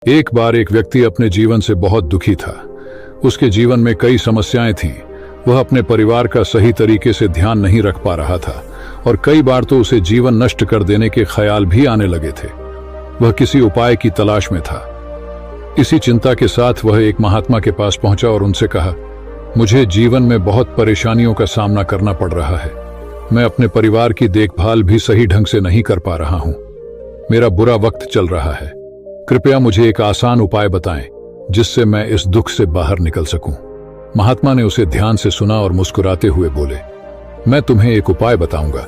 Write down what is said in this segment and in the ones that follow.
एक बार एक व्यक्ति अपने जीवन से बहुत दुखी था। उसके जीवन में कई समस्याएं थीं। वह अपने परिवार का सही तरीके से ध्यान नहीं रख पा रहा था और कई बार तो उसे जीवन नष्ट कर देने के ख्याल भी आने लगे थे। वह किसी उपाय की तलाश में था। इसी चिंता के साथ वह एक महात्मा के पास पहुंचा और उनसे कहा, मुझे जीवन में बहुत परेशानियों का सामना करना पड़ रहा है। मैं अपने परिवार की देखभाल भी सही ढंग से नहीं कर पा रहा हूं। मेरा बुरा वक्त चल रहा है। कृपया मुझे एक आसान उपाय बताएं जिससे मैं इस दुख से बाहर निकल सकूं। महात्मा ने उसे ध्यान से सुना और मुस्कुराते हुए बोले, मैं तुम्हें एक उपाय बताऊंगा,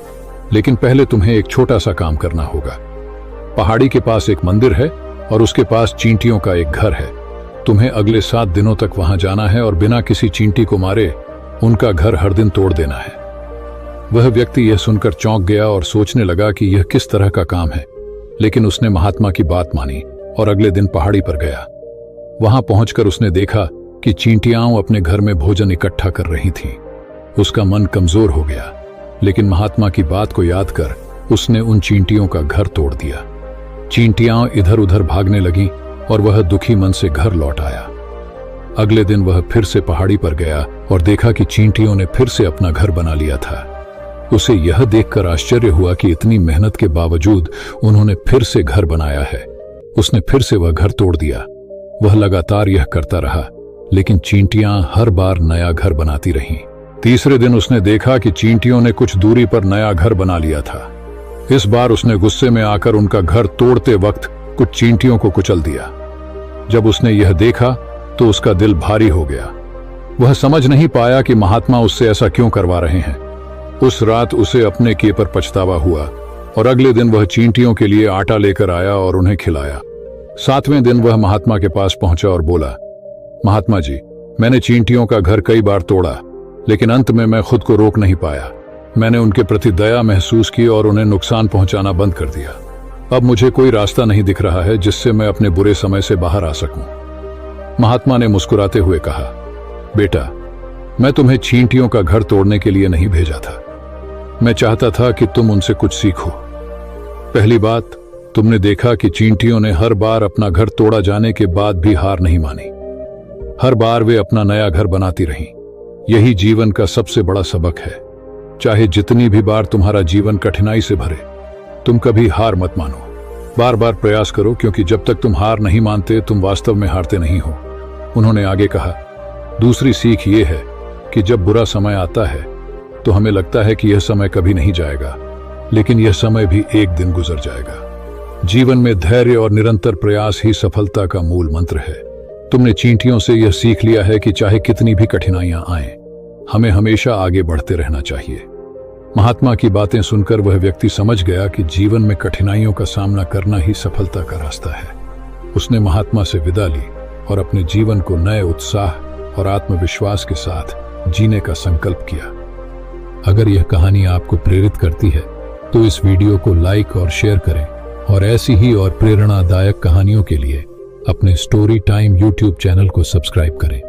लेकिन पहले तुम्हें एक छोटा सा काम करना होगा। पहाड़ी के पास एक मंदिर है और उसके पास चींटियों का एक घर है। तुम्हें अगले 7 दिनों तक वहां जाना है और बिना किसी चींटी को मारे उनका घर हर दिन तोड़ देना है। वह व्यक्ति यह सुनकर चौंक गया और सोचने लगा कि यह किस तरह का काम है, लेकिन उसने महात्मा की बात मानी और अगले दिन पहाड़ी पर गया। वहां पहुंचकर उसने देखा कि चींटियां अपने घर में भोजन इकट्ठा कर रही थीं। उसका मन कमजोर हो गया, लेकिन महात्मा की बात को याद कर उसने उन चींटियों का घर तोड़ दिया। चींटियां इधर उधर भागने लगीं और वह दुखी मन से घर लौट आया। अगले दिन वह फिर से पहाड़ी पर गया और देखा कि चींटियों ने फिर से अपना घर बना लिया था। उसे यह देखकर आश्चर्य हुआ कि इतनी मेहनत के बावजूद उन्होंने फिर से घर बनाया है। उसने फिर से वह घर तोड़ दिया। वह लगातार यह करता रहा, लेकिन चींटियां हर बार नया घर बनाती रहीं। तीसरे दिन उसने देखा कि चींटियों ने कुछ दूरी पर नया घर बना लिया था। इस बार उसने गुस्से में आकर उनका घर तोड़ते वक्त कुछ चींटियों को कुचल दिया। जब उसने यह देखा तो उसका दिल भारी हो गया। वह समझ नहीं पाया कि महात्मा उससे ऐसा क्यों करवा रहे हैं। उस रात उसे अपने किए पर पछतावा हुआ और अगले दिन वह चींटियों के लिए आटा लेकर आया और उन्हें खिलाया। 7वें दिन वह महात्मा के पास पहुंचा और बोला, महात्मा जी, मैंने चींटियों का घर कई बार तोड़ा, लेकिन अंत में मैं खुद को रोक नहीं पाया। मैंने उनके प्रति दया महसूस की और उन्हें नुकसान पहुंचाना बंद कर दिया। अब मुझे कोई रास्ता नहीं दिख रहा है जिससे मैं अपने बुरे समय से बाहर आ सकूं। महात्मा ने मुस्कुराते हुए कहा, बेटा, मैं तुम्हें चींटियों का घर तोड़ने के लिए नहीं भेजा था। मैं चाहता था कि तुम उनसे कुछ सीखो। पहली बात, तुमने देखा कि चींटियों ने हर बार अपना घर तोड़ा जाने के बाद भी हार नहीं मानी। हर बार वे अपना नया घर बनाती रहीं। यही जीवन का सबसे बड़ा सबक है। चाहे जितनी भी बार तुम्हारा जीवन कठिनाई से भरे, तुम कभी हार मत मानो। बार बार प्रयास करो, क्योंकि जब तक तुम हार नहीं मानते तुम वास्तव में हारते नहीं हो। उन्होंने आगे कहा, दूसरी सीख ये है कि जब बुरा समय आता है तो हमें लगता है कि यह समय कभी नहीं जाएगा, लेकिन यह समय भी एक दिन गुजर जाएगा। जीवन में धैर्य और निरंतर प्रयास ही सफलता का मूल मंत्र है। तुमने चींटियों से यह सीख लिया है कि चाहे कितनी भी कठिनाइयां आएं, हमें हमेशा आगे बढ़ते रहना चाहिए। महात्मा की बातें सुनकर वह व्यक्ति समझ गया कि जीवन में कठिनाइयों का सामना करना ही सफलता का रास्ता है। उसने महात्मा से विदा ली और अपने जीवन को नए उत्साह और आत्मविश्वास के साथ जीने का संकल्प किया। अगर यह कहानी आपको प्रेरित करती है तो इस वीडियो को लाइक और शेयर करें और ऐसी ही और प्रेरणादायक कहानियों के लिए अपने स्टोरी टाइम यूट्यूब चैनल को सब्सक्राइब करें।